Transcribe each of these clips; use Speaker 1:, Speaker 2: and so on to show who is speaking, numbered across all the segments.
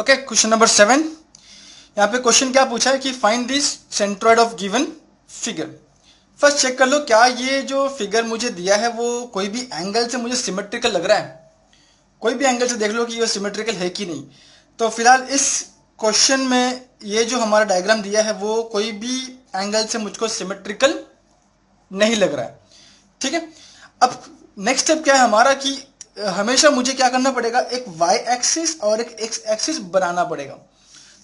Speaker 1: Okay, question number 7। यहाँ पे question क्या पूछा है कि find this centroid of given figure. First check कर लो क्या ये जो फिगर मुझे दिया है वो कोई भी एंगल से मुझे सिमेट्रिकल लग रहा है। कोई भी एंगल से देख लो कि ये सिमेट्रिकल है कि नहीं। तो फिलहाल इस क्वेश्चन में ये जो हमारा डायग्राम दिया है वो कोई भी एंगल से मुझको सिमेट्रिकल नहीं लग रहा है। ठीक है, अब नेक्स्ट स्टेप क्या है हमारा कि हमेशा मुझे क्या करना पड़ेगा, एक वाई एक्सिस और एक एक्स एक्सिस बनाना पड़ेगा।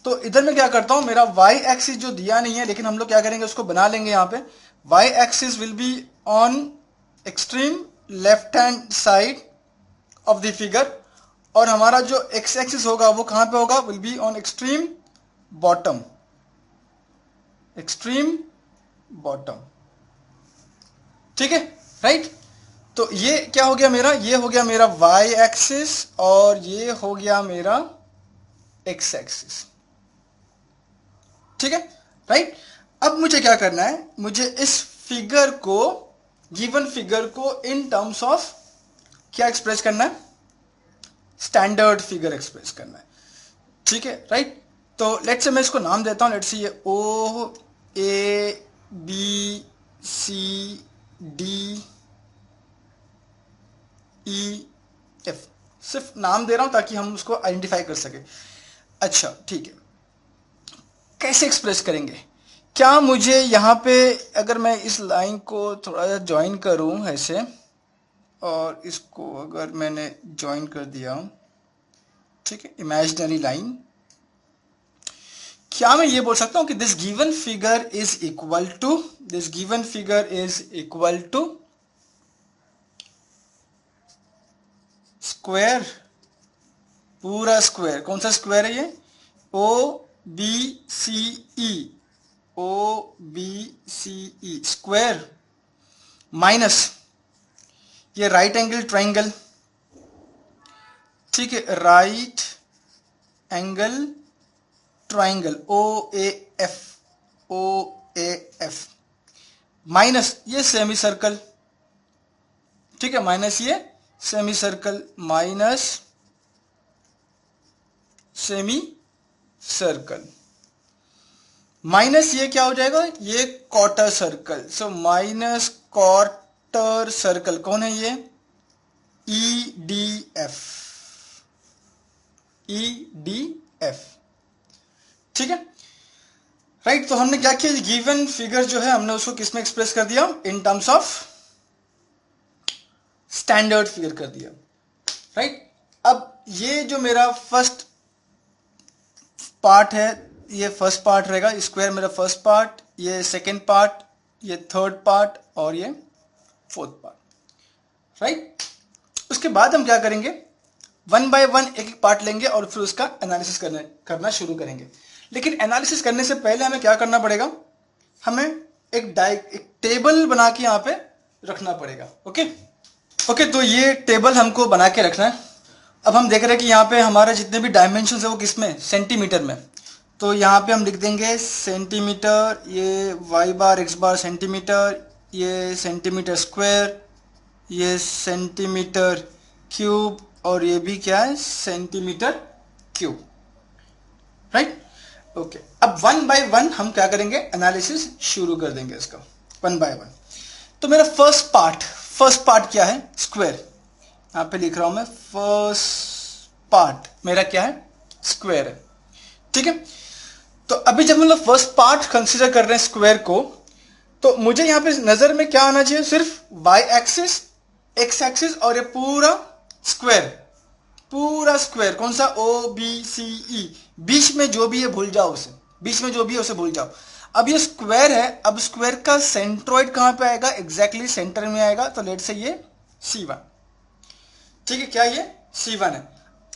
Speaker 1: तो इधर मैं क्या करता हूं, मेरा वाई एक्सिस जो दिया नहीं है लेकिन हम लोग क्या करेंगे उसको बना लेंगे। यहाँ पे Y axis will be on extreme left hand side of the figure और हमारा जो एक्स एक्सिस होगा वो कहां पे होगा, will be on extreme bottom, extreme bottom. ठीक है, राइट। तो ये क्या हो गया मेरा, ये हो गया मेरा वाई एक्सिस और ये हो गया मेरा एक्स एक्सिस। ठीक है, राइट। अब मुझे क्या करना है, मुझे इस फिगर को, गिवन फिगर को इन टर्म्स ऑफ क्या एक्सप्रेस करना है, स्टैंडर्ड फिगर एक्सप्रेस करना है। ठीक है, राइट। तो लेट्स से मैं इसको नाम देता हूं, लेट्स से ये oh A B C D E F, सिर्फ नाम दे रहा हूं ताकि हम उसको आइडेंटिफाई कर सके। अच्छा ठीक है, कैसे एक्सप्रेस करेंगे, क्या मुझे यहाँ पे अगर मैं इस लाइन को थोड़ा सा ज्वाइन करूं ऐसे और इसको अगर मैंने ज्वाइन कर दिया, ठीक है, इमेजिनरी लाइन, क्या मैं ये बोल सकता हूं कि this given figure is equal to, this given figure is equal to square, पूरा स्क्वायर। कौन सा स्क्वायर है ये, O B C E, O B C E square minus ये राइट एंगल ट्राइंगल। ठीक है, right angle triangle O A F, O A F minus ये semi circle. ठीक है, माइनस ये semi circle, minus semi circle, minus ये क्या हो जाएगा, ये quarter circle. So minus quarter circle कौन है ये, E D F, E D F. ठीक है, राइट। तो हमने क्या किया, गिवन फिगर जो है हमने उसको किसमें एक्सप्रेस कर दिया, in terms of standard figure कर दिया, राइट। अब ये जो मेरा फर्स्ट पार्ट है, ये फर्स्ट पार्ट रहेगा, स्क्वायर मेरा फर्स्ट पार्ट, ये सेकेंड पार्ट, ये थर्ड पार्ट और ये फोर्थ पार्ट, राइट। उसके बाद हम क्या करेंगे, वन बाय वन एक एक पार्ट लेंगे और फिर उसका एनालिसिस करना शुरू करेंगे। लेकिन एनालिसिस करने से पहले हमें क्या करना पड़ेगा, हमें एक टेबल बना के यहाँ पे रखना पड़ेगा। ओके, तो ये टेबल हमको बना के रखना है। अब हम देख रहे हैं कि यहाँ पे हमारे जितने भी डायमेंशन है वो किस में, सेंटीमीटर में। तो यहाँ पे हम लिख देंगे सेंटीमीटर, ये वाई बार एक्स बार सेंटीमीटर, ये सेंटीमीटर स्क्वायर, ये सेंटीमीटर क्यूब और ये भी क्या है, सेंटीमीटर क्यूब, राइट। ओके, अब वन बाय वन हम क्या करेंगे, एनालिसिस शुरू कर देंगे इसका वन बाय वन। तो मेरा फर्स्ट पार्ट क्या है, स्क्वायर। यहां पे लिख रहा हूं मैं, फर्स्ट पार्ट मेरा क्या है, स्क्वायर है। ठीक है, तो अभी जब हम लोग फर्स्ट पार्ट कंसीडर कर रहे हैं स्क्वायर को, तो मुझे यहां पे नजर में क्या आना चाहिए, सिर्फ वाई एक्सिस, एक्स एक्सिस और ये पूरा स्क्वायर, पूरा स्क्वायर। कौन सा, ओ बी सी ई, बीच में जो भी है भूल जाओ उसे, बीच में जो भी है उसे भूल जाओ। अब ये स्क्वायर है, अब स्क्वायर का सेंट्रोइड कहां पे आएगा, एग्जैक्टली सेंटर में आएगा। तो लेट से ये C1, ठीक है, क्या ये C1 है।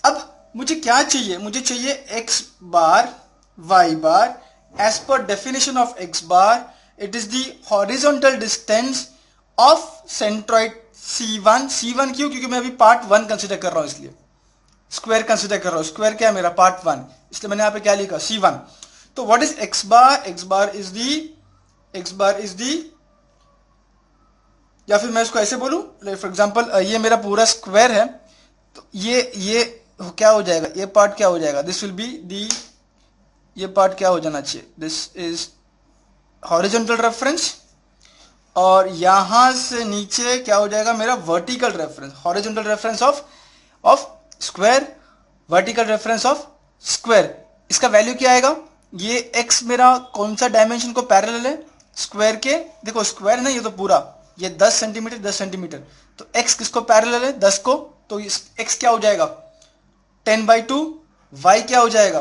Speaker 1: अब मुझे क्या चाहिए, मुझे चाहिए x bar y bar, as per definition of x bar it is the horizontal distance of centroid C1। C1 क्यों, क्योंकि मैं अभी पार्ट 1 कंसिडर कर रहा हूं, इसलिए स्क्वायर कंसिडर कर रहा हूं। स्क्वायर क्या है मेरा, पार्ट 1, इसलिए मैंने यहां पे क्या लिखा, C1। तो what is x bar, x bar is the, या फिर मैं इसको ऐसे बोलूं, फॉर एग्जांपल ये मेरा पूरा स्क्वायर है, तो ये क्या हो जाएगा, ये पार्ट क्या हो जाएगा, दिस विल बी दी, ये पार्ट क्या हो जाना चाहिए, दिस इज हॉरिजॉन्टल रेफरेंस, और यहां से नीचे क्या हो जाएगा मेरा vertical reference, horizontal reference of square, vertical reference of square. इसका वैल्यू क्या आएगा, ये एक्स मेरा कौन सा डायमेंशन को पैरेलल है, स्क्वायर के, देखो स्क्वायर ना ये तो पूरा, ये 10 सेंटीमीटर 10 सेंटीमीटर, तो एक्स किसको पैरेलल है 10 को, तो एक्स क्या हो जाएगा 10/2, वाई क्या हो जाएगा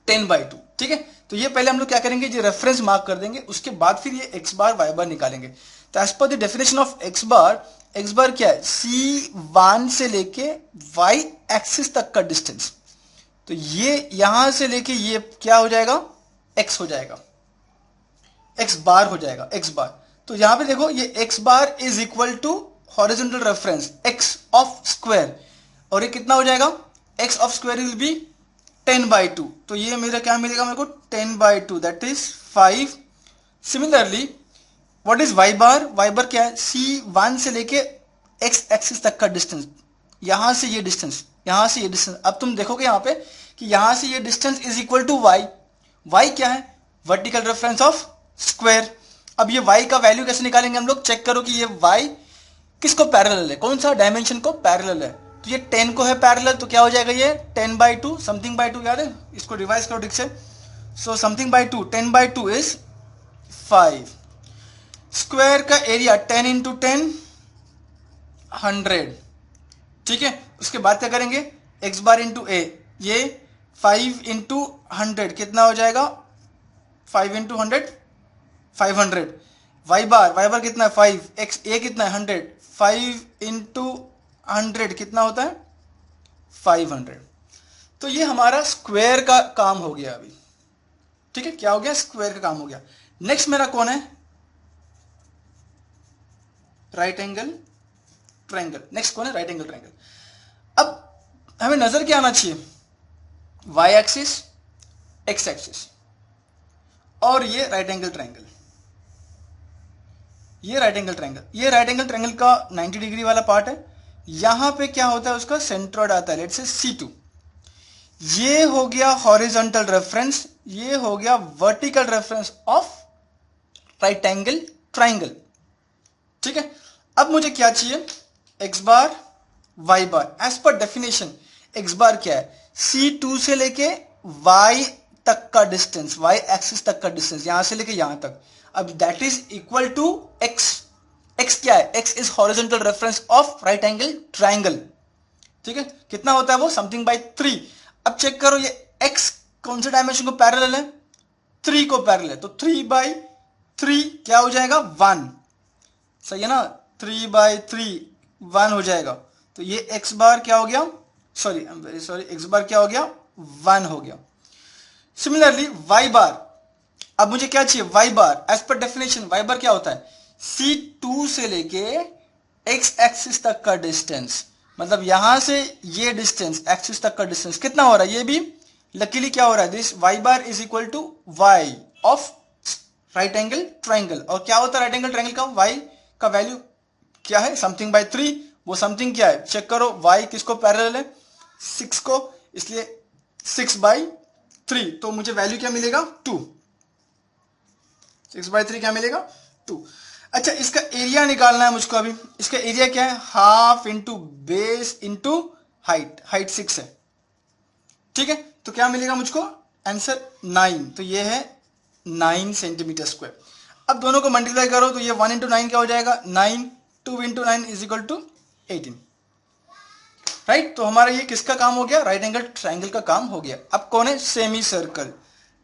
Speaker 1: 10/2। ठीक है, तो ये पहले हम लोग क्या करेंगे, ये रेफरेंस मार्क कर देंगे, उसके बाद फिर ये एक्स बार वाई बार निकालेंगे। तो as per the definition of X bar क्या है, C1 से लेके वाई एक्सिस तक का डिस्टेंस, तो ये यहां से लेके ये क्या हो जाएगा एक्स हो जाएगा, एक्स बार हो जाएगा, एक्स बार। तो यहां पे देखो ये X bar is equal to horizontal reference X of square, और ये कितना हो जाएगा, X of square will be 10/2, तो ये मेरा क्या मिलेगा मेरे को 10/2, that is 5। Similarly what is Y bar क्या है, C1 से लेके एक्स एक्सिस तक का डिस्टेंस, यहां से ये डिस्टेंस, यहां से ये डिस्टेंस। अब तुम देखोगे यहां पे कि यहां से ये distance is equal to Y, Y क्या है वर्टिकल रेफरेंस ऑफ स्क्वायर। अब ये वाई का वैल्यू कैसे निकालेंगे हम लोग, चेक करो कि ये वाई किसको पैरेलल है, कौन सा डायमेंशन को पैरेलल है, तो ये 10 को है पैरेलल, तो क्या हो जाएगा ये 10/2, समथिंग बाय 2 याद है, इसको रिवाइज करो ठीक से। So something by 2, 10/2 is 5। Square का एरिया 10 इंटू 10 100, ठीक है। उसके बाद क्या करेंगे, एक्स बार इंटू ए, ये 5 इंटू 100 कितना हो जाएगा, 5 इंटू 100 500। वाई बार कितना है 5, एक्स ए कितना है 100, 5 इंटू 100 कितना होता है 500। तो ये हमारा स्क्वायर का काम हो गया अभी, ठीक है, क्या हो गया स्क्वायर का काम हो गया। नेक्स्ट मेरा कौन है, राइट एंगल ट्रायंगल। नेक्स्ट कौन है, राइट एंगल ट्रायंगल। अब हमें नजर क्या आना चाहिए, वाई एक्सिस एक्स एक्सिस, और ये राइट एंगल ट्रायंगल, ये राइट एंगल ट्रायंगल, ये राइट एंगल ट्रायंगल का 90 डिग्री वाला पार्ट है। यहां पे क्या होता है उसका सेंट्रोइड आता है, लेट्स से C2। ये हो गया हॉरिजॉन्टल रेफरेंस, ये हो गया vertical reference of right angle triangle, ठीक है। अब मुझे क्या चाहिए, एक्स बार वाई बार। As per definition x bar क्या है, C2 से लेके y तक का डिस्टेंस, y एक्सिस तक का डिस्टेंस, यहां से लेके यहां तक। अब that is equal to x, x क्या है, x is horizontal reference of right angle triangle, ठीक है। कितना होता है वो, समथिंग बाय 3। अब चेक करो ये x कौन से डायमेंशन को पैरेलल है, 3 को पैरेलल है, तो 3/3 क्या हो जाएगा 1, सही है ना, 3/3 1 हो जाएगा। तो ये x बार क्या हो गया, sorry I am very sorry, x बार क्या हो गया 1 हो गया। सिमिलरली y बार, अब मुझे क्या चाहिए y bar, as per definition y बार क्या होता है, C2 से लेके x एक्सिस तक का डिस्टेंस, मतलब यहां से ये डिस्टेंस एक्सिस तक का डिस्टेंस कितना हो रहा है, ये भी लकीली क्या हो रहा है, this y bar is equal to y of right angle triangle. और क्या होता है राइट एंगल ट्रायंगल का, y का वैल्यू क्या है, समथिंग बाय 3। वो समथिंग क्या है, चेक करो, y किसको पैरेलल है 6 को, इसलिए 6/3, तो मुझे वैल्यू क्या मिलेगा 2, 6/3 क्या मिलेगा 2। अच्छा, इसका एरिया निकालना है मुझको अभी। इसका एरिया क्या है, half into base into height, height 6 है, ठीक है। तो क्या मिलेगा मुझको आंसर 9, तो ये है 9 सेंटीमीटर स्क्वायर। अब दोनों को मल्टीप्लाई करो तो ये 1 इंटू 9 क्या हो जाएगा 9, 2 into 9 is equal to 18, right. तो हमारा ये किसका काम हो गया, राइट एंगल ट्रायंगल का काम हो गया। अब कौन है, सेमी सर्कल।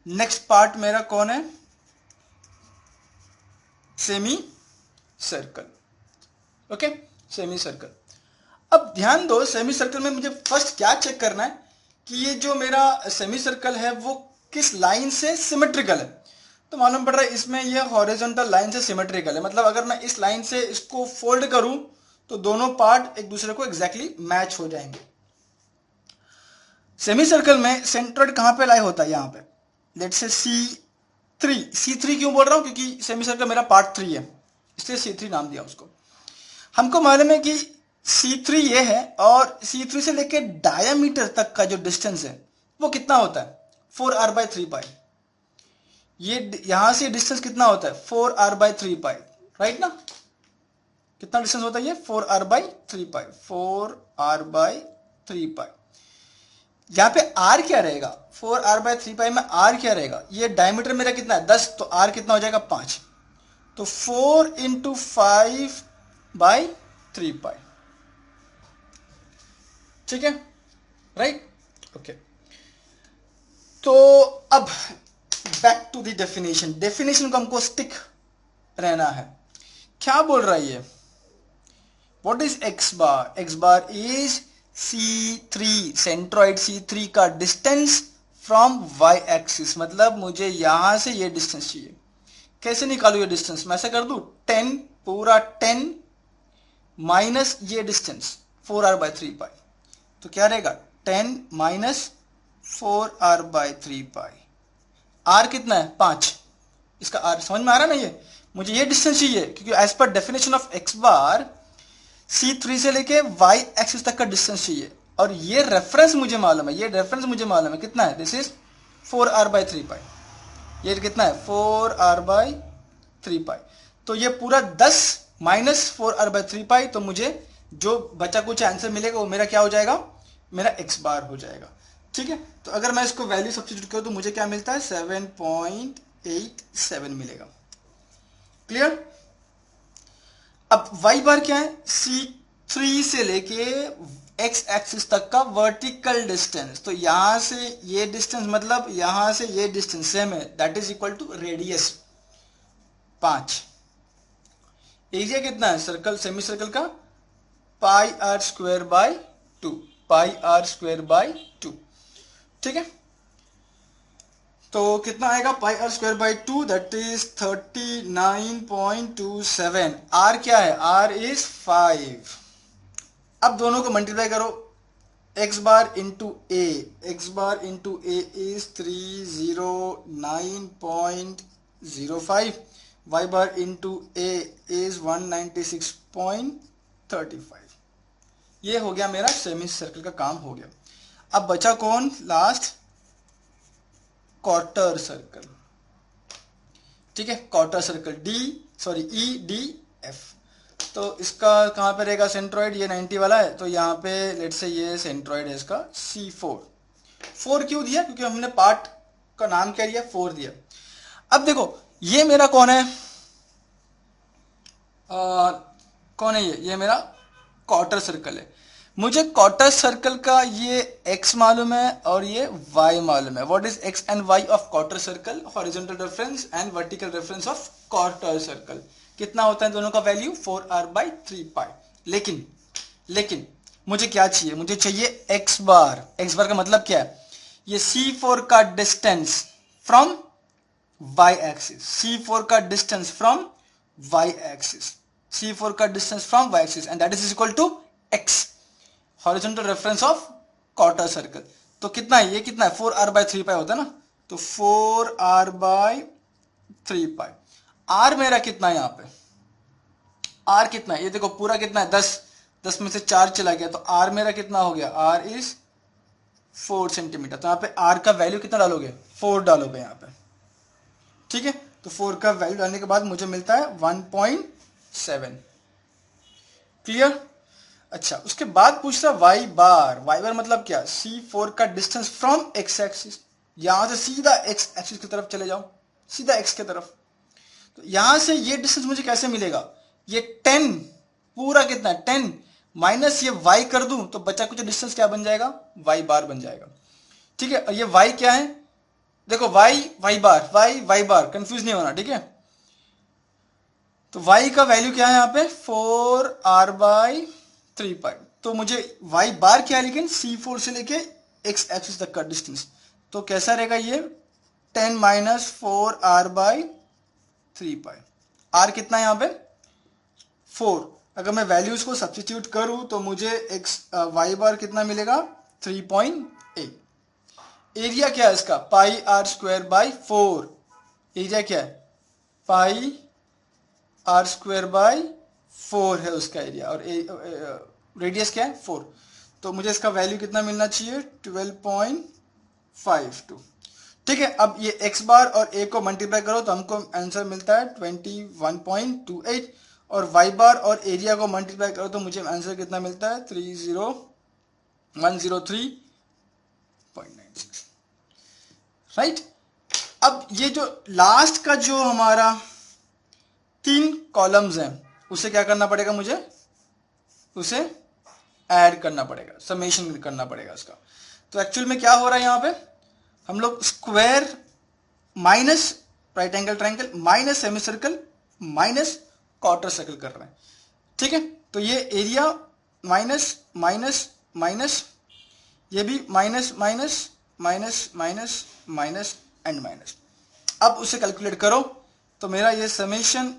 Speaker 1: नेक्स्ट पार्ट मेरा कौन है, semi circle, okay, semi circle. अब ध्यान दो, सेमी सर्कल में मुझे फर्स्ट क्या चेक करना है कि ये जो मेरा सेमी सर्कल है वो किस लाइन से सिमेट्रिकल है। तो मालूम पड़ रहा है इसमें ये हॉरिजॉन्टल लाइन से सिमेट्रिकल है, मतलब अगर मैं इस लाइन से इसको फोल्ड करूं तो दोनों पार्ट एक दूसरे को एग्जैक्टली मैच हो जाएंगे। सेमी सर्कल में सेंट्रोइड कहां पे लाई होता है, यहां पे, लेट्स से C3 क्यों बोल रहा हूं, क्योंकि सेमी सर्कल मेरा पार्ट 3 है, इसलिए C3 नाम दिया उसको। हमको मालूम है कि C3 ये है और C3 से लेके डायमीटर तक का जो डिस्टेंस है वो कितना होता है 4r/3π। ये यहां से डिस्टेंस कितना होता है 4r/3π, राइट ना। कितना डिस्टेंस होता है ये 4r/3π, 4r/3π। यहाँ पे r क्या रहेगा 4r/3π में r क्या रहेगा, ये डायमीटर मेरा कितना है 10, तो r कितना हो जाएगा 5, तो 4 × 5/3π, ठीक है, राइट, ओके। तो अब back to the definition, definition को हमको स्टिक रहना है। क्या बोल रहा है ये, what is x bar, x bar is C3, centroid C3 का डिस्टेंस फ्रॉम y एक्सिस, मतलब मुझे यहां से ये डिस्टेंस चाहिए। कैसे निकालू ये डिस्टेंस, मैं ऐसे कर दू 10 पूरा 10 माइनस ये डिस्टेंस 4r/3π, तो क्या रहेगा 10 माइनस 4r/3π, r कितना है 5, इसका r समझ में आ रहा है ना। ये मुझे ये डिस्टेंस चाहिए क्योंकि as per definition of x bar C3 से लेके y एक्सिस तक का डिस्टेंस चाहिए, और ये रेफरेंस मुझे मालूम है, ये रेफरेंस मुझे मालूम है कितना है, दिस इज 4r/3π, ये कितना है 4r/3π, तो ये पूरा 10 माइनस 4r/3π, तो मुझे जो बचा कुछ आंसर मिलेगा वो मेरा क्या हो जाएगा, मेरा x बार हो जाएगा, ठीक है। तो अगर मैं इसको वैल्यू सब्स्टिट्यूट करूं तो मुझे क्या मिलता है 7.87 मिलेगा, क्लियर। अब y बार क्या है, C3 से लेके x एक्सिस तक का वर्टिकल डिस्टेंस, तो यहां से ये डिस्टेंस मतलब यहां से ये डिस्टेंस सेम है, that is equal to radius 5, area कितना है सर्कल सेमी सर्कल का πr²/2, πr²/2, ठीक है। तो कितना आएगा πr²/2, दैट इज 39.27, r क्या है, r इज 5। अब दोनों को मल्टीप्लाई करो, x bar into a, x bar into a is 309.05, y bar into a is 196.35। ये हो गया मेरा सेमी सर्कल का काम हो गया। अब बचा कौन लास्ट, क्वार्टर सर्कल, ठीक है, क्वार्टर सर्कल EDF। तो इसका कहां पे रहेगा सेंट्रॉइड, ये 90 वाला है, तो यहाँ पे लेट से ये सेंट्रॉइड है इसका C4। 4 क्यों दिया, क्योंकि हमने पार्ट का नाम क्या दिया 4 दिया। अब देखो ये मेरा कौन है, कौन है ये मेरा क्वार्टर सर्कल है। मुझे क्वार्टर सर्कल का ये x मालूम है और ये y मालूम है। What is x and y of quarter circle, horizontal reference and vertical reference of quarter circle, कितना होता है दोनों का वैल्यू 4r/3π। लेकिन मुझे क्या चाहिए, मुझे चाहिए x बार। x बार का मतलब क्या है, ये C4 का distance from y axis, C4 का distance from y axis, C4 का distance from y axis, and that is equal to x, horizontal reference of quarter circle. तो कितना है, ये कितना है 4r/3π होता है ना, तो 4r/3π। r मेरा कितना है, यहाँ पे r कितना है, ये देखो पूरा कितना है 10 में से 4 चला गया, तो r मेरा कितना हो गया, r इज 4 सेंटीमीटर। तो यहाँ पे r का वैल्यू कितना डालोगे, 4 डालोगे यहाँ पे, ठीक है। तो 4 का वैल्यू डालने के बाद मुझे मिलता है 1.7, क्लियर। अच्छा, उसके बाद पूछ रहा y बार मतलब क्या, C4 का डिस्टेंस फ्रॉम x एक्सिस, यहां से सीधा x एक्सिस की तरफ चले जाओ, सीधा x की तरफ, तो यहां से ये डिस्टेंस मुझे कैसे मिलेगा, ये 10 पूरा कितना है 10 माइनस ये y कर दूं तो बचा कुछ डिस्टेंस क्या बन जाएगा, y बार बन जाएगा, ठीक है। और ये y क्या है, देखो y बार कंफ्यूज नहीं होना, ठीक है। तो y का वैल्यू क्या है यहाँ पे 4r/3π, तो मुझे y बार क्या है लेकिन C4 से लेके x एक्सिस तक का डिस्टेंस, तो कैसा रहेगा ये 10 माइनस 4r/3π, r कितना है यहाँ पे 4। अगर मैं वैल्यूज को सब्स्टिट्यूट करूं तो मुझे y बार कितना मिलेगा 3.8। एरिया क्या है इसका πr²/4, एरिया क्या है πr²/4 है उसका एरिया, और रेडियस क्या है 4, तो मुझे इसका वैल्यू कितना मिलना चाहिए 12.52। ठीक है, अब ये x बार और a को मल्टीप्लाई करो तो हमको आंसर मिलता है 21.28 और y बार और एरिया को मल्टीप्लाई करो तो मुझे आंसर कितना मिलता है 30103.96। राइट, अब ये जो लास्ट का जो हमारा 3 कॉलम्स हैं उसे क्या करना पड़ेगा, मुझे उसे ऐड करना पड़ेगा, समेशन करना पड़ेगा इसका। तो एक्चुअल में क्या हो रहा है यहाँ पे, हम लोग square minus right angle triangle minus semi circle minus quarter circle कर रहे हैं। ठीक है, तो ये एरिया माइनस माइनस माइनस, ये भी minus minus minus minus minus and minus. अब उसे कैलकुलेट करो तो मेरा ये समेशन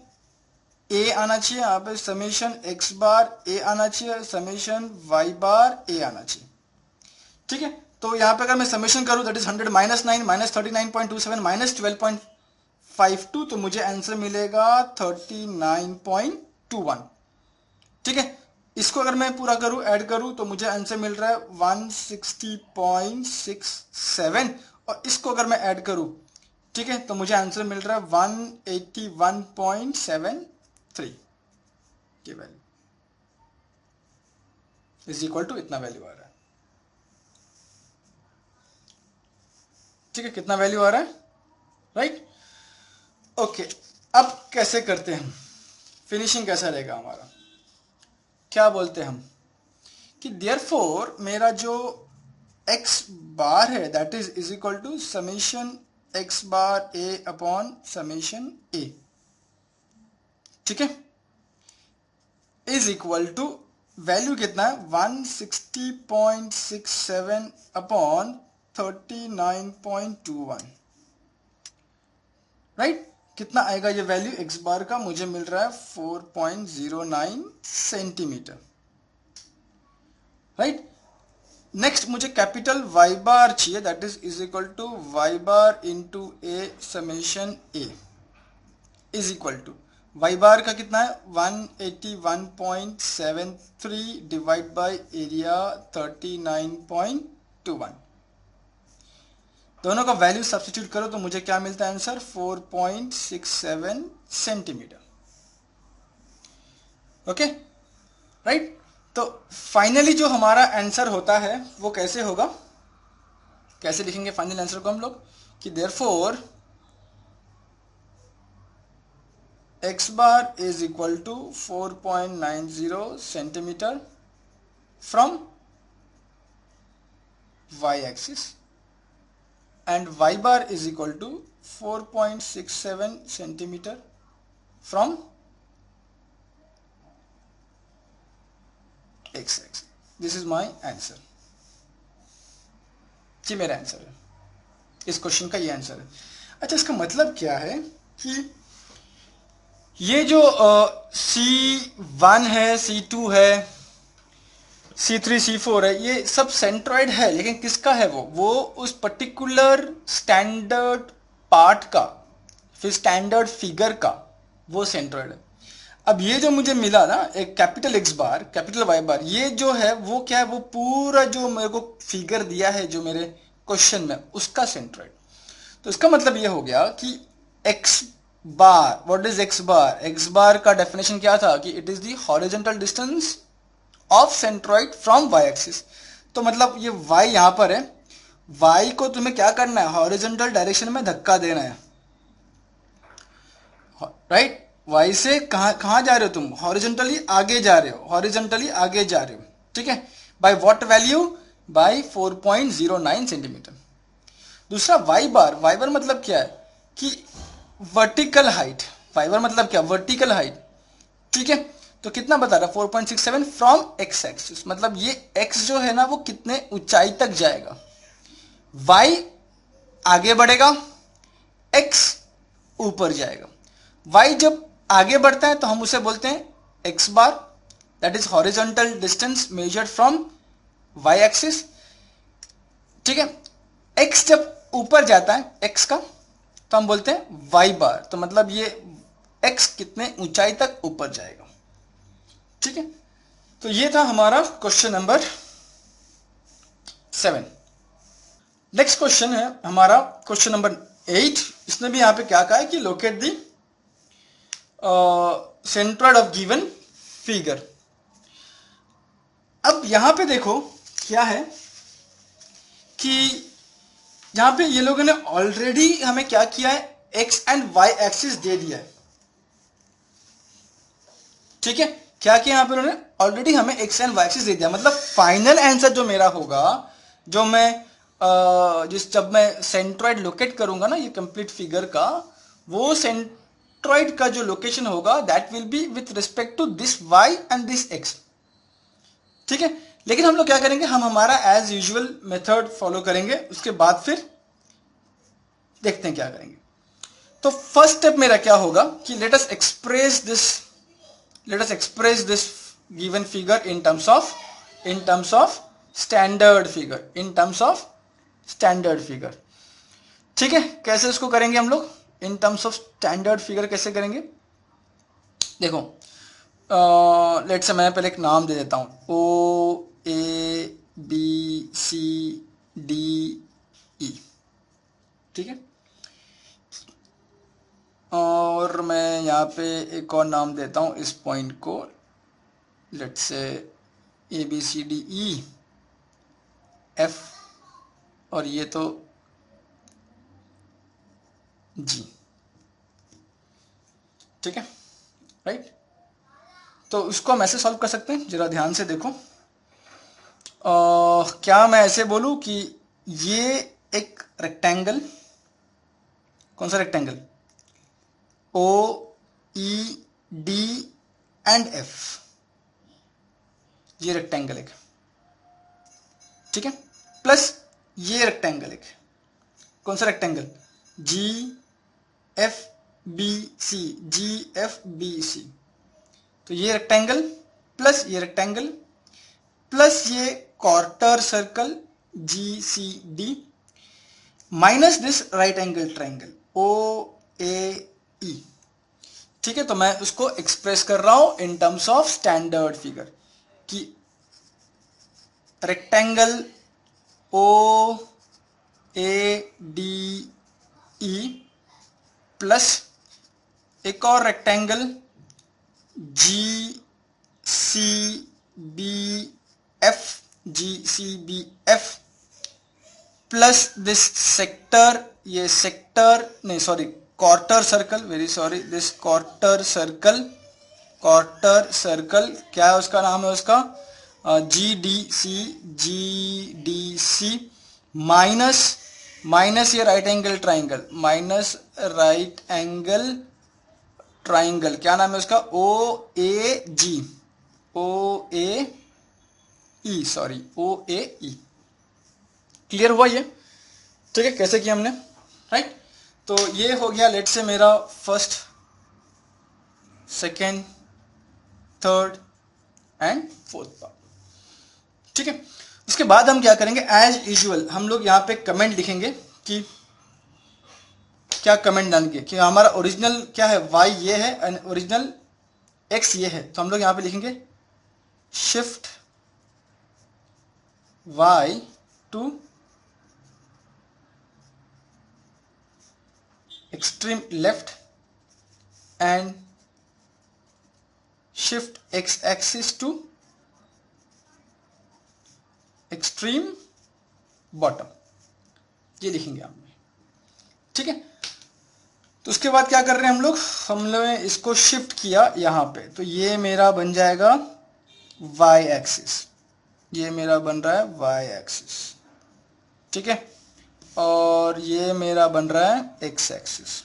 Speaker 1: ए आना चाहिए, यहाँ पे समेशन एक्स बार ए आना चाहिए, समेशन वाई बार ए आना चाहिए। ठीक है, तो यहाँ पे अगर मैं समेशन करूँ that is 100 minus 9 minus 39.27 minus 12.52 तो मुझे आंसर मिलेगा 39.21। ठीक है, इसको अगर मैं पूरा करूँ ऐड करूँ तो मुझे आंसर मिल रहा है 160.67 और इसको अगर मैं ऐड करूँ, ठीक है, तो मुझे आंसर मिल रहा है 181.73 की वैल्यू इज इक्वल टू इतना वैल्यू आ रहा है। ठीक है, कितना वैल्यू आ रहा है, राइट। ओके, अब कैसे करते हैं, फिनिशिंग कैसा रहेगा हमारा, क्या बोलते हैं हम कि देयरफॉर मेरा जो एक्स बार है that is equal to summation X bar A upon summation A. ठीक है, इज इक्वल टू वैल्यू कितना है 160.67 अपॉन 39.21। राइट, कितना आएगा ये वैल्यू एक्स बार का, मुझे मिल रहा है 4.09 सेंटीमीटर। राइट, नेक्स्ट मुझे कैपिटल वाई बार चाहिए that is equal to Y bar into A summation A is equal to Y bar का कितना है 181.73 डिवाइड बाय एरिया 39.21। दोनों का वैल्यू सब्स्टिट्यूट करो तो मुझे क्या मिलता है आंसर 4.67 सेंटीमीटर। ओके, राइट, तो फाइनली जो हमारा आंसर होता है वो कैसे होगा, कैसे लिखेंगे फाइनल आंसर को हम लोग कि therefore X bar is equal to 4.90 centimetre from Y axis and y bar is equal to 4.67 centimeter from x axis. This is my answer. जी मेरा आंसर है, इस क्वेश्चन का ये आंसर है। अच्छा, इसका मतलब क्या है कि ये जो C1 है, C2 है, C3 C4 है, ये सब सेंट्रॉइड है, लेकिन किसका है वो उस पर्टिकुलर स्टैंडर्ड पार्ट का, फिर स्टैंडर्ड फिगर का वो सेंट्रॉइड है। अब ये जो मुझे मिला ना एक कैपिटल एक्स बार कैपिटल वाई बार, ये जो है वो क्या है, वो पूरा जो मेरे को फिगर दिया है जो मेरे क्वेश्चन में उसका सेंट्रॉइड। तो इसका मतलब ये हो गया कि X bar, what is X bar, X bar का डेफिनेशन क्या था कि it is the horizontal distance of centroid from Y axis. तो मतलब ये वाई यहां पर है, वाई को तुम्हें क्या करना है, हॉरिजॉन्टल डायरेक्शन में धक्का देना है। राइट, वाई से कहां जा रहे हो तुम, हॉरिजॉन्टली आगे जा रहे हो, हॉरिजॉन्टली आगे जा रहे हो। ठीक है, by what value, by 4.09 centimetre. दूसरा वाई बार, वाई बार मतलब क्या है कि वर्टिकल हाइट, वाई बार मतलब क्या, वर्टिकल हाइट। ठीक है, तो कितना बता रहा 4.67 फ्रॉम एक्स एक्सिस, मतलब ये एक्स जो है ना वो कितने ऊंचाई तक जाएगा, वाई आगे बढ़ेगा, एक्स ऊपर जाएगा। वाई जब आगे बढ़ता है तो हम उसे बोलते हैं X bar, that is horizontal distance measured from Y axis. ठीक है, एक्स जब ऊपर जाता है एक्स का तो हम बोलते हैं वाई बार, तो मतलब ये एक्स कितने ऊंचाई तक ऊपर जाएगा। ठीक है, तो ये था हमारा क्वेश्चन नंबर 7। नेक्स्ट क्वेश्चन है हमारा क्वेश्चन नंबर 8। इसने भी यहां पे क्या कहा है कि locate the centroid of given figure. अब यहां पे देखो क्या है कि यहां पे ये लोगों ने ऑलरेडी हमें क्या किया है, एक्स एंड वाई एक्सिस दे दिया है। ठीक है, क्या किया यहां पे उन्होंने, ऑलरेडी हमें एक्स एंड वाई एक्सिस दे दिया। मतलब फाइनल आंसर जो मेरा होगा, जो मैं जब मैं सेंट्रोइड लोकेट करूंगा ना ये कंप्लीट फिगर का, वो सेंट्रोइड का जो लोकेशन होगा that will be with respect to this Y and this X. ठीक है, लेकिन हम लोग क्या करेंगे, हम हमारा एज यूजुअल मेथड फॉलो करेंगे, उसके बाद फिर देखते हैं क्या करेंगे। तो फर्स्ट स्टेप मेरा क्या होगा कि let us express this given figure in terms of standard figure. ठीक है, कैसे इसको करेंगे हम लोग, in terms of standard figure कैसे करेंगे। देखो लेट से मैं पहले एक नाम दे देता हूं, O A B C D E। ठीक है, और मैं यहाँ पे एक और नाम देता हूँ इस पॉइंट को, लेट से ABCDE F, और ये तो G। ठीक है, राइट। तो इसको हम ऐसे सॉल्व कर सकते हैं, जरा ध्यान से देखो। क्या मैं ऐसे बोलूं कि ये एक रेक्टेंगल, कौन सा रेक्टेंगल, OED एंड F, ये रेक्टेंगल एक, ठीक है, प्लस ये रेक्टेंगल एक, कौन सा रेक्टेंगल, GFBC। तो ये रेक्टेंगल प्लस ये रेक्टेंगल प्लस ये quarter circle GCD minus this right angle triangle OAE। ठीक है, तो मैं उसको एक्सप्रेस कर रहा हूं in terms of standard figure कि रेक्टेंगल OADE प्लस एक और rectangle GCBF plus this sector, ये सेक्टर नहीं sorry quarter circle, very sorry, this quarter circle क्या है उसका नाम है उसका GDC माइनस ये राइट एंगल ट्राइंगल क्या नाम है उसका OAE। क्लियर हुआ ये, ठीक है, कैसे किया हमने, राइट। तो ये हो गया लेट से मेरा first, second, third and fourth part. ठीक है, उसके बाद हम क्या करेंगे, एज यूजुअल हम लोग यहाँ पे कमेंट लिखेंगे कि क्या कमेंट डालेंगे कि हमारा ओरिजिनल क्या है, y ये है एंड ओरिजिनल x ये है। तो हम लोग यहाँ पे लिखेंगे shift y to extreme left and shift x axis to extreme bottom, ये लिखेंगे हम। ठीक है, तो उसके बाद क्या कर रहे हैं हम लोग ने इसको शिफ्ट किया यहां पे, तो ये मेरा बन जाएगा y एक्सिस, ये मेरा बन रहा है y एक्सिस। ठीक है, और ये मेरा बन रहा है x एक्सिस।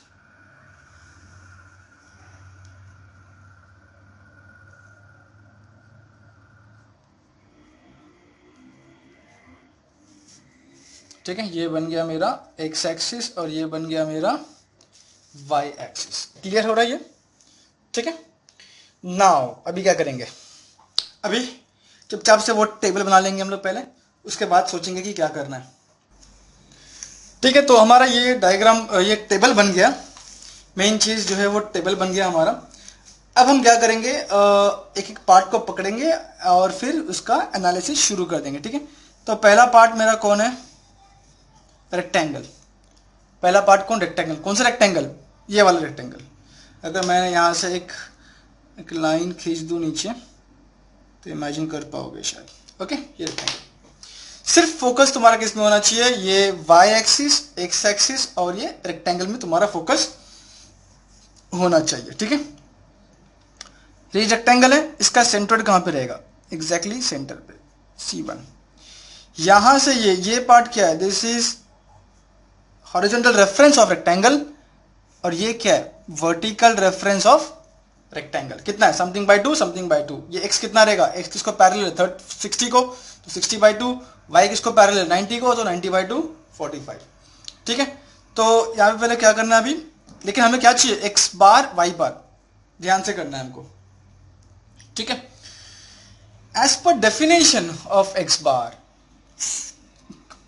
Speaker 1: ठीक है, ये बन गया मेरा x एक्सिस और ये बन गया मेरा y एक्सिस। क्लियर हो रहा है ये, ठीक है। नाउ अभी क्या करेंगे, अभी चुपचाप से वो टेबल बना लेंगे हम लोग पहले, उसके बाद सोचेंगे कि क्या करना है। ठीक है, तो हमारा ये डायग्राम, ये टेबल बन गया, मेन चीज जो है वो टेबल बन गया हमारा। अब हम क्या करेंगे, एक एक पार्ट को पकड़ेंगे और फिर उसका एनालिसिस शुरू कर देंगे, ठीक है। तो पहला पार्ट मेरा कौन है, रेक्टेंगल। पहला पार्ट कौन, रेक्टेंगल। कौन सा रेक्टेंगल, ये वाला रेक्टेंगल। अगर मैं यहाँ से एक लाइन खींच दूं नीचे तो इमेजिन कर पाओगे शायद। ओके, ये रेक्टेंगल। सिर्फ फोकस तुम्हारा किस में होना चाहिए, ये वाई एक्सिस, एक्स एक्सिस और ये रेक्टेंगल में तुम्हारा फोकस होना चाहिए, ठीक है। ये रेक्टेंगल है, इसका सेंटर कहां पे रहेगा, एग्जैक्टली सेंटर पे, C1। यहां से ये पार्ट क्या है, this is horizontal reference of rectangle, और ये क्या है, वर्टिकल रेफरेंस ऑफ रेक्टेंगल। कितना है, समथिंग बाय 2, समथिंग बाय 2। ये x कितना रहेगा, x किसको पैरेलल है, 60 को, तो 60/2। y किसको पैरेलल है, 90 को, तो 90/2 45। ठीक है, तो यहां पे पहले क्या करना है अभी, लेकिन हमें क्या चाहिए, x बार y बार, ध्यान से करना है हमको, ठीक है। As per definition of x bar,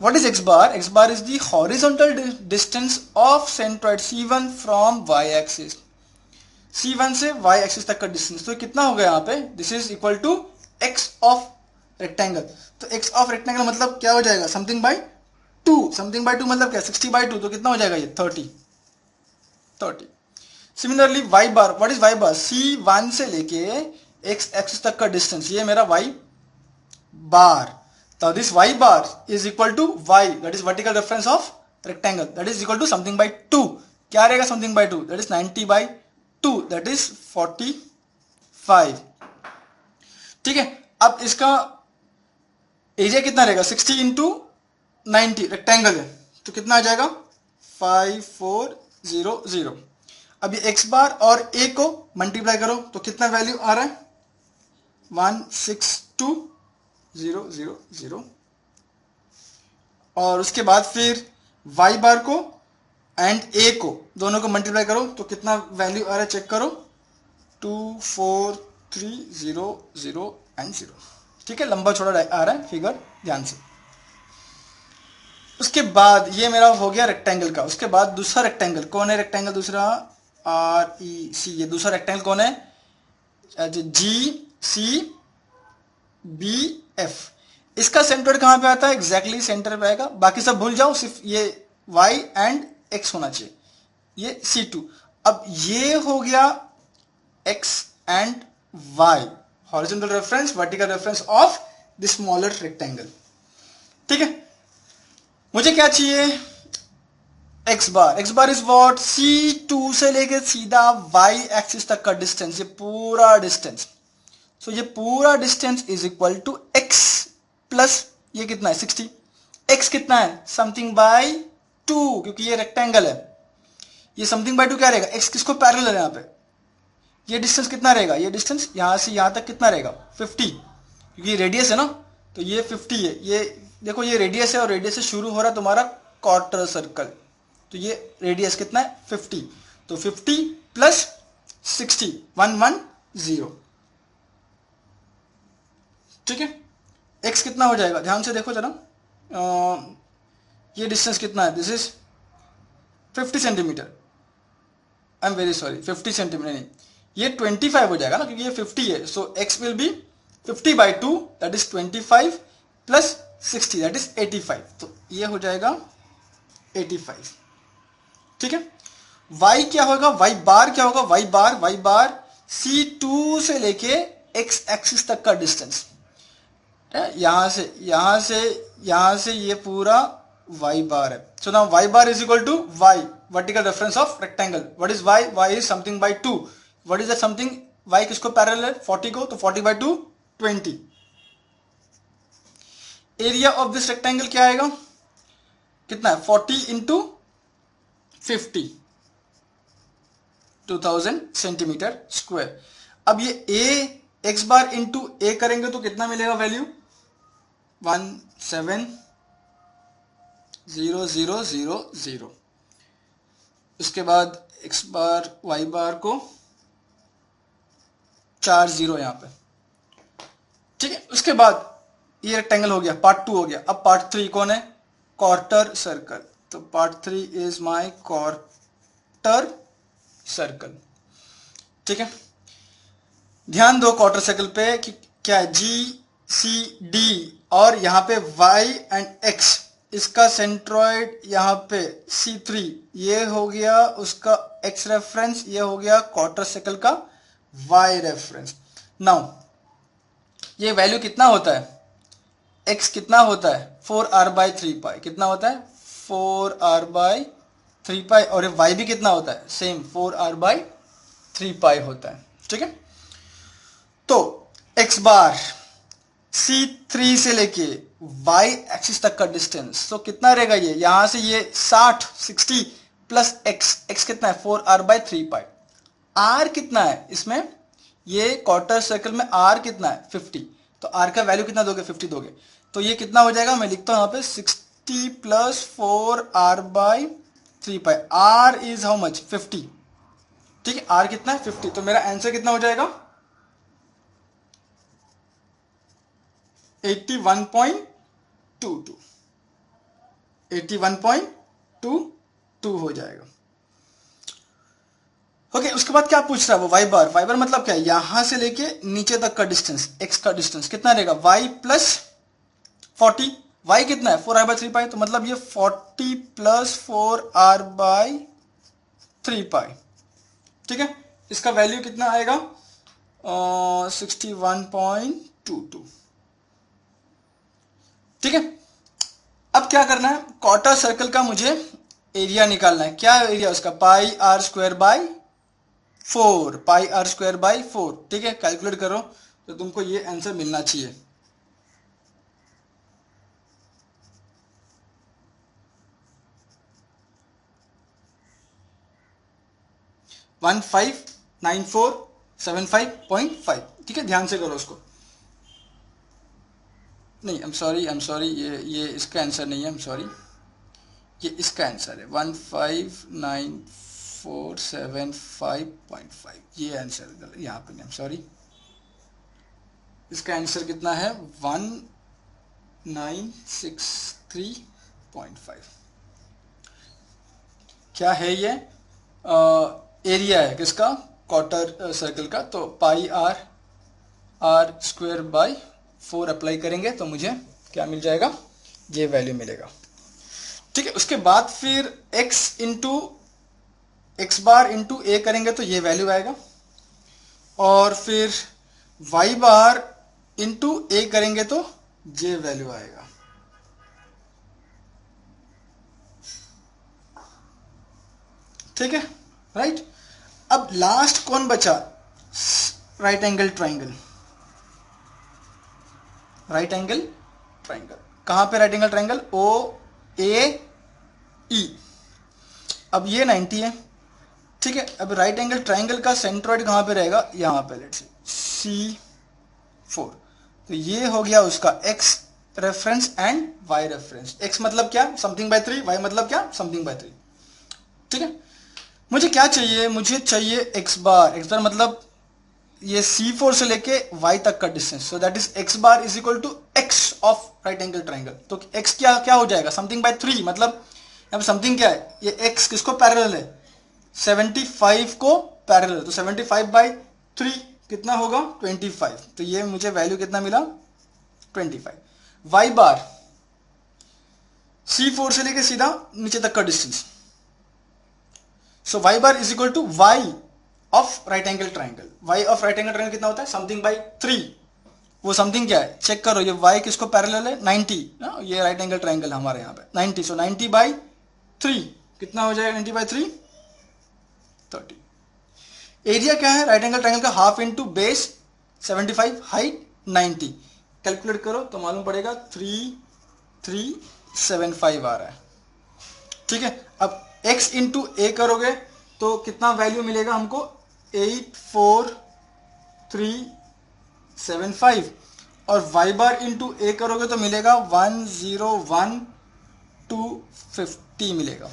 Speaker 1: what is x bar? X bar is the horizontal distance of centroid C1 from y axis। C1 से y axis तक का डिस्टेंस, तो कितना हो गया यहाँ पे, this is equal to x of rectangle. तो x ऑफ रेक्टेंगल मतलब क्या हो जाएगा, समथिंग बाय 2। समथिंग बाय 2 मतलब क्या, 60/2, तो कितना हो जाएगा ये 30। Similarly y bar, what is y bar, C1 से लेके x एक्सिस तक का डिस्टेंस, ये मेरा y bar. So this y bar is equal to y, that is vertical reference of rectangle, that is equal to something by 2। क्या रहेगा something by 2, that is 90/2, that is 45। ठीक है, अब इसका एरिया कितना रहेगा, 60 इंटू 90, रेक्टेंगल है, तो कितना आ जाएगा 5400। अब ये x बार और a को मल्टीप्लाई करो तो कितना वैल्यू आ रहा है, 162,000। और उसके बाद फिर y बार को एंड a को दोनों को मल्टीप्लाई करो तो कितना वैल्यू आ रहा है, चेक करो, 24300 एंड 0। ठीक है, लंबा छोड़ा आ रहा है फिगर, ध्यान से। उसके बाद ये मेरा हो गया रेक्टेंगल का। उसके बाद दूसरा रेक्टेंगल कौन है, रेक्टेंगल दूसरा REC, ये दूसरा रेक्टेंगल कौन है, GCBF। इसका सेंटर कहां पे आता है, एग्जैक्टली सेंटर पे आएगा, बाकी सब भूल जाओ, सिर्फ ये y एंड x होना चाहिए, ये C2। अब ये हो गया x and y, horizontal reference, vertical reference of the smaller rectangle. ठीक है, मुझे क्या चाहिए, x bar. x bar is what, C2 से लेकर सीधा y एक्सिस तक का डिस्टेंस, ये पूरा डिस्टेंस। सो ये पूरा distance is equal to x plus ये कितना है 60। x कितना है, समथिंग बाय 2, क्योंकि ये रेक्टेंगल है। ये समथिंग बाय 2 क्या रहेगा, x किसको पैरेलल है यहाँ पे, ये डिस्टेंस कितना रहेगा, ये डिस्टेंस यहां से यहां तक कितना रहेगा 50, क्योंकि ये रेडियस है ना, तो ये 50 है। ये देखो, ये रेडियस है और रेडियस से शुरू हो रहा है तुम्हारा क्वार्टर सर्कल, तो ये रेडियस कितना है 50, तो 50 प्लस 60 110। ठीक है, x कितना हो जाएगा, ध्यान से देखो जरा, ये डिस्टेंस कितना है, this is 50 centimetre, I am very sorry, 50 centimetre नहीं, ये 25 हो जाएगा ना, क्योंकि ये 50 है। सो x will be 50/2, that is 25 plus 60, that is 85, तो ये हो जाएगा 85। ठीक है, y क्या होगा, y बार क्या होगा, y बार C2 से लेके x एक्सिस तक का डिस्टेंस, यहां से ये पूरा y बार है। So now y bar is equal to y, vertical reference of rectangle. What is y, y is something by 2। What is that something, y किसको पैरेलल है, 40 को, तो 40/2 20। एरिया ऑफ दिस रेक्टेंगल क्या आएगा, कितना है, 40 into 50, 2000 centimetre square. अब ये a x bar into a करेंगे तो कितना मिलेगा वैल्यू, 170000। उसके बाद x बार y बार को 4 0 यहां पे। ठीक है, उसके बाद ये रेक्टेंगल हो गया, पार्ट 2 हो गया। अब पार्ट 3 कौन है, क्वार्टर सर्कल। तो part 3 is my quarter circle. ठीक है, ध्यान दो क्वार्टर सर्कल पे कि क्या है, जी सी डी और यहाँ पे वाई एंड एक्स, इसका सेंट्रॉइड यहाँ पे C3, ये हो गया उसका एक्स रेफरेंस, ये हो गया क्वार्टर सर्कल का वाई रेफरेंस। नाउ ये वैल्यू कितना होता है, x कितना होता है 4r/3π, कितना होता है 4r/3π, और ये y भी कितना होता है सेम 4r/3π होता है। ठीक है, तो x बार C3 से लेके y एक्सिस तक का डिस्टेंस, तो कितना रहेगा, ये यहां से ये 60 प्लस x कितना है 4r/3π। r कितना है इसमें, ये क्वार्टर सर्कल में r कितना है 50, तो r का वैल्यू कितना दोगे 50 दोगे, तो ये कितना हो जाएगा, मैं लिखता हूं यहां पे 60 plus 4r/3π, r is how much 50। ठीक है, r कितना है 50, तो मेरा आंसर कितना हो जाएगा 81.22, 81.22 हो जाएगा। ओके, उसके बाद क्या पूछ रहा है वो, वाई बार, वाई बार मतलब क्या है, यहां से लेके नीचे तक का डिस्टेंस, एक्स का डिस्टेंस कितना रहेगा, वाई प्लस 40, वाई कितना है 4r/3π, तो मतलब ये 40 प्लस 4r/3π। ठीक है, इसका वैल्यू कितना आएगा 61.22। ठीक है, अब क्या करना है, क्वार्टर सर्कल का मुझे एरिया निकालना है, क्या एरिया उसका πr²/4, πr²/4। ठीक है, कैलकुलेट करो तो तुमको ये आंसर मिलना चाहिए। वन 159475.5। ठीक है, ध्यान से करो उसको, नहीं आई एम सॉरी, ये इसका आंसर नहीं है, आई एम सॉरी, ये इसका आंसर है 159475.5, ये आंसर यहाँ पे नहीं, आई एम सॉरी, इसका आंसर कितना है 1963.5। क्या है ये, एरिया है किसका, क्वार्टर सर्कल का, तो πr²/4 अप्लाई करेंगे तो मुझे क्या मिल जाएगा, ये वैल्यू मिलेगा। ठीक है, उसके बाद फिर x बार इंटू ए करेंगे तो ये वैल्यू आएगा, और फिर y बार इंटू ए करेंगे तो ये वैल्यू आएगा। ठीक है, राइट। अब लास्ट कौन बचा, right angle triangle, right angle triangle, कहां पे राइट एंगल ट्राइंगल, ओ ए ई, अब ये 90 है। ठीक है, अब राइट एंगल ट्राइंगल का सेंट्रॉइड कहां पे रहेगा, यहां पे, लेट्स से C4, तो ये हो गया उसका x reference and y reference. x मतलब क्या, समथिंग बाय 3, y मतलब क्या, समथिंग बाय 3। ठीक है, मुझे क्या चाहिए, मुझे चाहिए x बार मतलब ये C4 से लेके y तक का distance, so that is x bar is equal to x of right angle triangle. तो x क्या हो जाएगा, समथिंग बाय 3, मतलब यहाँ पे समथिंग क्या है, ये x किसको पैरेलल है, 75 को पैरेलल, तो 75/3 कितना होगा 25, तो ये मुझे वैल्यू कितना मिला 25। y बार C4 से लेके सीधा नीचे तक का distance, so y bar is equal to y of right angle triangle. y of right angle triangle कितना होता है, समथिंग बाय 3, वो समथिंग क्या है चेक करो, ये y किसको पैरेलल है 90 ना, ये राइट एंगल ट्राइंगल हमारे यहाँ पे 90, सो 90/3 कितना हो जाएगा 90/3 30। एरिया क्या है राइट एंगल ट्राइंगल का, half into base 75, height 90, calculate करो तो मालूम पड़ेगा 3375 आ रहा है। ठीक है, अब x इंटू ए करोगे तो कितना वैल्यू मिलेगा हमको 84375, और y बार इंटू ए करोगे तो मिलेगा 101250 मिलेगा।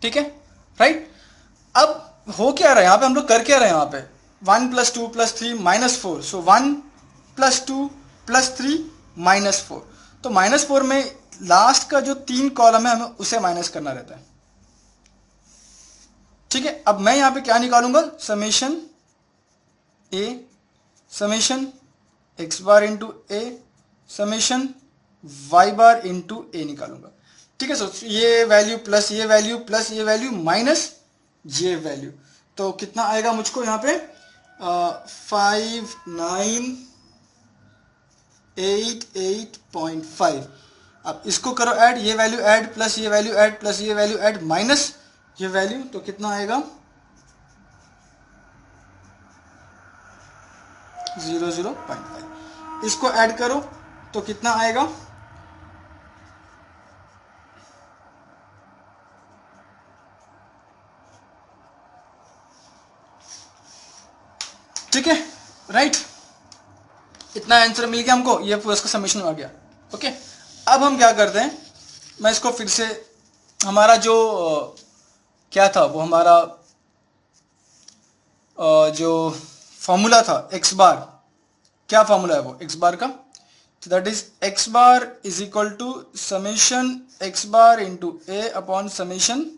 Speaker 1: ठीक है, राइट। अब हो क्या रहा है यहाँ पे, हम लोग कर क्या रहे हैं यहाँ पे, 1 + 2 + 3 -4, सो 1 + 2 + 3 -4, तो -4 में लास्ट का जो 3 कॉलम है हमें उसे माइनस करना रहता है। ठीक है, अब मैं यहाँ पे क्या निकालूंगा, summation A summation X bar into A summation Y bar into ए निकालूंगा। ठीक है सर, ये वैल्यू प्लस ये वैल्यू प्लस ये वैल्यू माइनस ये वैल्यू, तो कितना आएगा मुझको यहाँ पे 5988.5। अब इसको करो ऐड, ये वैल्यू ऐड प्लस ये वैल्यू ऐड प्लस ये वैल्यू ऐड माइनस ये वैल्यू, तो कितना आएगा 00.5। इसको ऐड करो तो कितना आएगा ठीक है राइट, इतना आंसर मिल गया हमको, ये पूरा इसका समेशन आ गया। ओके, अब हम क्या करते हैं, मैं इसको फिर से हमारा जो क्या था वो हमारा जो फॉर्मूला था एक्स बार, क्या फॉर्मूला है वो एक्स बार का, तो that is X bar is equal to summation X bar into A upon summation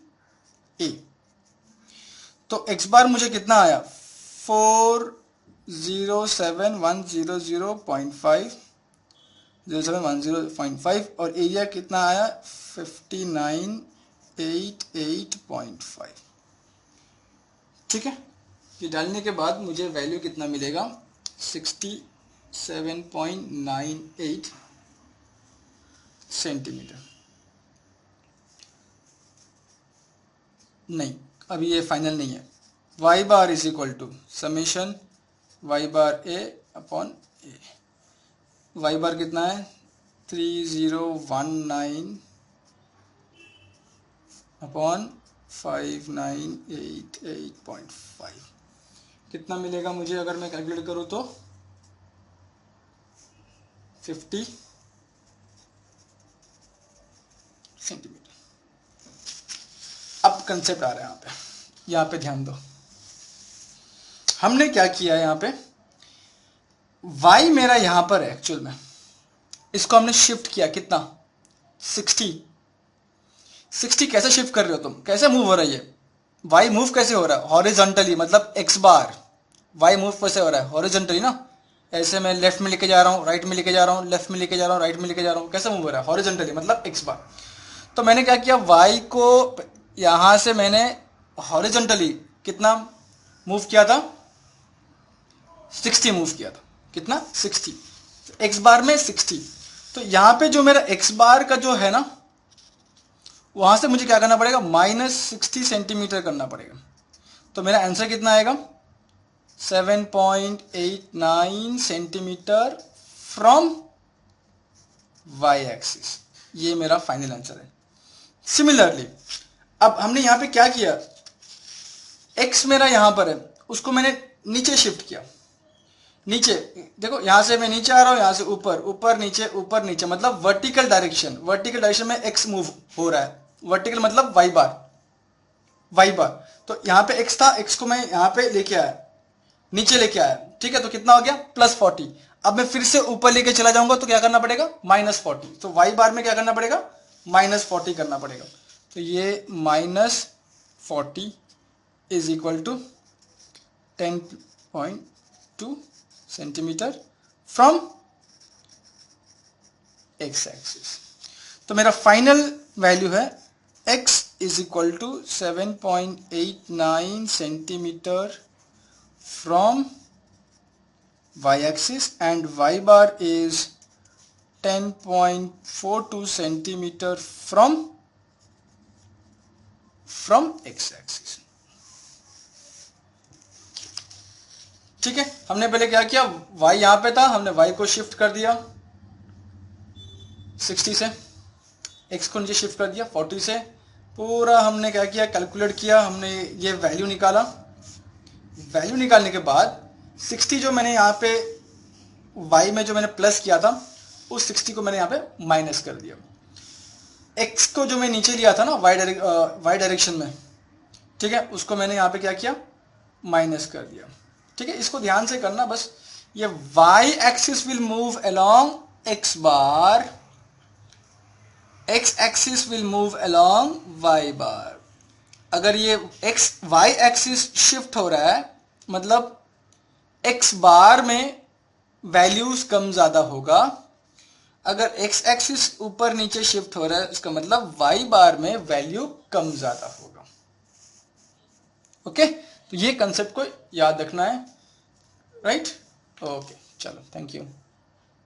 Speaker 1: A. तो एक्स बार मुझे कितना आया 40710.5 और एरिया कितना आया 5988.5। ठीक है, ये डालने के बाद मुझे वैल्यू कितना मिलेगा 67.98 सेंटीमीटर। नहीं, अभी ये फाइनल नहीं है। y bar is equal to summation y bar a upon a। y bar कितना है 3019 अपॉन 5988.5। कितना मिलेगा मुझे अगर मैं कैलकुलेट करूं तो 50 सेंटीमीटर। अब कंसेप्ट आ रहा है यहाँ पे ध्यान दो। हमने क्या किया है यहाँ पे, y मेरा यहां पर है एक्चुअल में, इसको हमने शिफ्ट किया कितना 60। कैसे शिफ्ट कर रहे हो तुम, कैसे मूव हो रहा है ये y मूव कैसे हो रहा है हॉरिजॉन्टली, मतलब x बार y मूव कैसे हो रहा है हॉरिजॉन्टली ना, ऐसे मैं लेफ्ट में लेके जा रहा हूँ राइट में लेके जा रहा हूँ लेफ्ट में लेके जा रहा हूँ राइट में लेके जा रहा हूँ, कैसे मूव हो रहा है हॉरिजॉन्टली मतलब x बार। तो मैंने क्या किया y को यहां से मैंने हॉरिजॉन्टली कितना मूव किया था 60 मूव किया था, कितना 60, एक्स बार में 60। तो यहां पे जो मेरा एक्स बार का जो है ना, वहां से मुझे क्या करना पड़ेगा -60 सेंटीमीटर करना पड़ेगा। तो मेरा आंसर कितना आएगा 7.89 सेंटीमीटर फ्रॉम वाई एक्सिस। ये मेरा फाइनल आंसर है। सिमिलरली अब हमने यहां पे क्या किया, एक्स मेरा यहां पर है, उसको मैंने नीचे शिफ्ट किया। नीचे देखो, यहां से मैं नीचे आ रहा हूं, यहां से ऊपर, ऊपर नीचे मतलब वर्टिकल डायरेक्शन में एक्स मूव हो रहा है। वर्टिकल मतलब वाई बार। तो यहां पे एक्स था, एक्स को मैं यहां पे लेके आया, नीचे लेके आया। ठीक है, तो कितना हो गया +40। अब मैं फिर से ऊपर लेके चला जाऊंगा तो क्या करना पड़ेगा -40। तो वाई बार में क्या करना पड़ेगा -40 करना पड़ेगा। तो ये -40 is equal to 10.2 centimetre from x axis. तो मेरा फाइनल वैल्यू है x is equal to 7.89 centimetre from y axis and y bar is 10.42 centimetre from x axis. ठीक है, हमने पहले क्या किया, y यहां पे था, हमने y को शिफ्ट कर दिया 60 से, x को नीचे शिफ्ट कर दिया 40 से। पूरा हमने क्या किया, कैलकुलेट किया, हमने ये वैल्यू निकाला। वैल्यू निकालने के बाद 60 जो मैंने यहाँ पे y में जो मैंने प्लस किया था, उस 60 को मैंने यहाँ पे माइनस कर दिया। x को जो मैं नीचे लिया था ना y डायरेक्शन में, ठीक है, उसको मैंने यहाँ पे क्या किया माइनस कर दिया। ठीक है, इसको ध्यान से करना बस। ये y axis will move along x bar, x axis will move along y बार। अगर ये y एक्सिस शिफ्ट हो रहा है, मतलब एक्स बार में वैल्यूज कम ज्यादा होगा। अगर एक्स एक्सिस ऊपर नीचे शिफ्ट हो रहा है इसका मतलब वाई बार में वैल्यू कम ज्यादा होगा। ओके, तो ये कंसेप्ट को याद रखना है, राइट? ओके, चलो, थैंक यू।